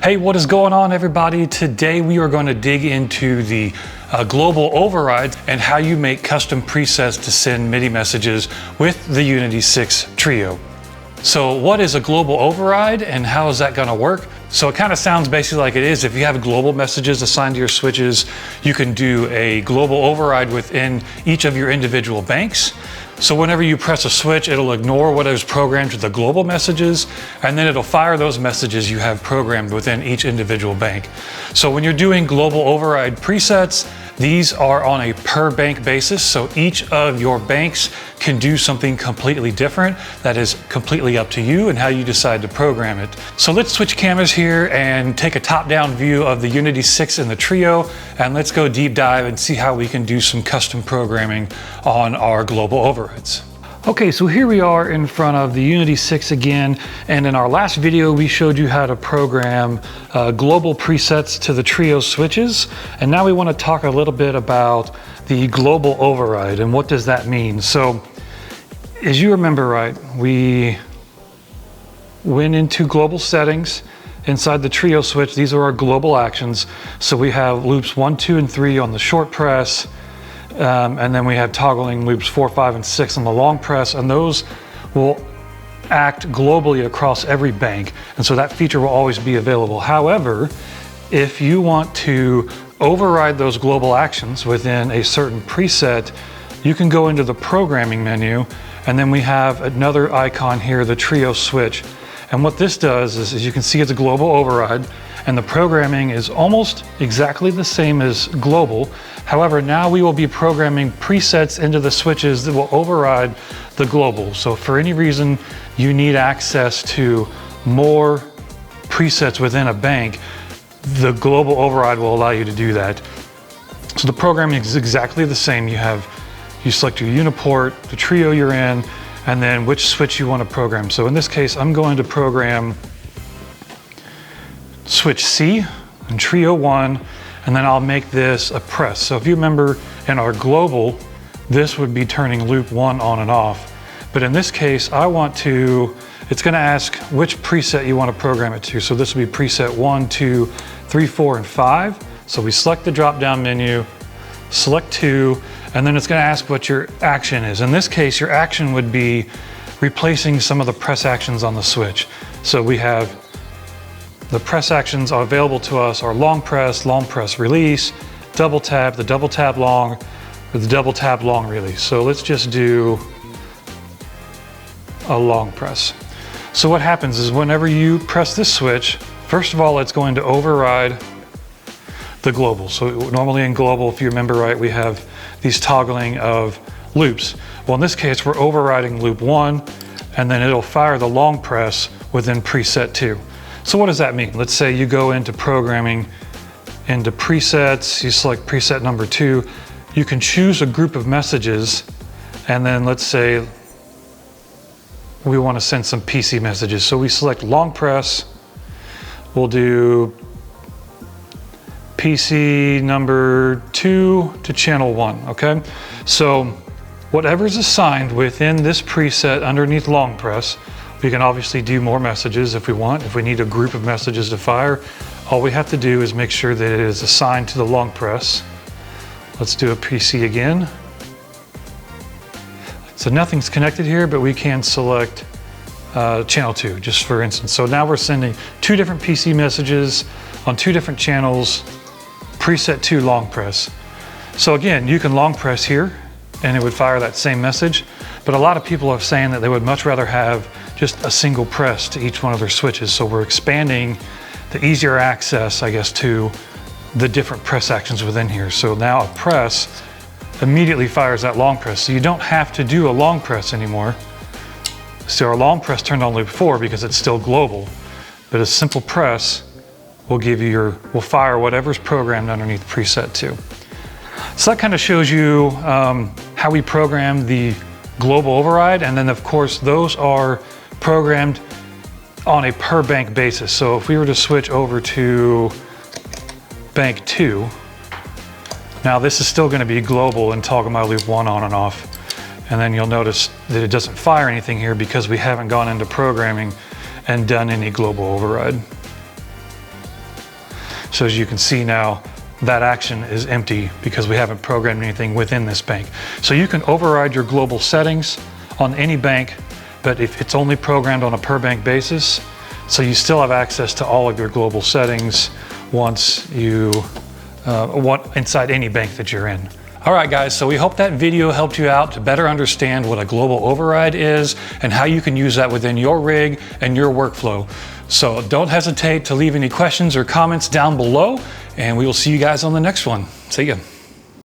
Hey, what is going on, everybody? Today we are going to dig into the global override and how you make custom presets to send MIDI messages with the Unity 6 Trio. So what is a global override and how is that going to work? So it kind of sounds basically like it is. If you have global messages assigned to your switches, you can do a global override within each of your individual banks. So whenever you press a switch, it'll ignore what is programmed to the global messages, and then it'll fire those messages you have programmed within each individual bank. So when you're doing global override presets, these are on a per bank basis. So each of your banks can do something completely different. That is completely up to you and how you decide to program it. So let's switch cameras here and take a top-down view of the Unity 6 and the Trio, and let's go deep dive and see how we can do some custom programming on our global overrides. Okay, so here we are in front of the Unity 6 again, and in our last video we showed you how to program global presets to the Trio switches, and now we want to talk a little bit about the global override and what does that mean. So as you remember, right, we went into global settings inside the Trio switch. These are our global actions. So we have loops 1, 2, and 3 on the short press. And then we have toggling loops 4, 5, and 6 on the long press, and those will act globally across every bank. And so that feature will always be available. However, if you want to override those global actions within a certain preset, you can go into the programming menu, and then we have another icon here, the Trio switch. And what this does is, as you can see, it's a global override, and the programming is almost exactly the same as global. However, now we will be programming presets into the switches that will override the global. So for any reason you need access to more presets within a bank, the global override will allow you to do that. So the programming is exactly the same. You select your uniport, the Trio you're in, and then which switch you want to program. So in this case, I'm going to program switch C and Trio 1, and then I'll make this a press. So if you remember in our global, this would be turning loop 1 on and off. But in this case, it's gonna ask which preset you want to program it to. So this would be preset 1, 2, 3, 4, and 5. So we select the drop-down menu, select 2, and then it's gonna ask what your action is. In this case, your action would be replacing some of the press actions on the switch. So we have the press actions are available to us are long press release, double tap, the double tap long, or the double tap long release. So let's just do a long press. So what happens is whenever you press this switch, first of all, it's going to override the global. So normally in global, if you remember right, we have these toggling of loops. Well, in this case, we're overriding loop 1, and then it'll fire the long press within preset 2. So what does that mean? Let's say you go into programming, into presets, you select preset number 2, you can choose a group of messages, and then let's say we want to send some PC messages. So we select long press, we'll do PC number 2 to channel 1, okay? So whatever's assigned within this preset underneath long press, we can obviously do more messages if we want. If we need a group of messages to fire, all we have to do is make sure that it is assigned to the long press. Let's do a PC again. So nothing's connected here, but we can select channel 2, just for instance. So now we're sending 2 different PC messages on 2 different channels, preset 2 long press. So again, you can long press here and it would fire that same message, but a lot of people are saying that they would much rather have just a single press to each one of their switches. So we're expanding the easier access, I guess, to the different press actions within here. So now a press immediately fires that long press. So you don't have to do a long press anymore. So our long press turned on loop 4 because it's still global, but a simple press will fire whatever's programmed underneath preset 2. So that kind of shows you how we program the global override, and then of course those are programmed on a per bank basis. So if we were to switch over to bank 2, now this is still going to be global and toggle my loop 1 on and off, and then you'll notice that it doesn't fire anything here because we haven't gone into programming and done any global override. So as you can see now, that action is empty because we haven't programmed anything within this bank. So you can override your global settings on any bank, but if it's only programmed on a per bank basis, so you still have access to all of your global settings once you want inside any bank that you're in. All right, guys, so we hope that video helped you out to better understand what a global override is and how you can use that within your rig and your workflow. So don't hesitate to leave any questions or comments down below, and we will see you guys on the next one. See ya.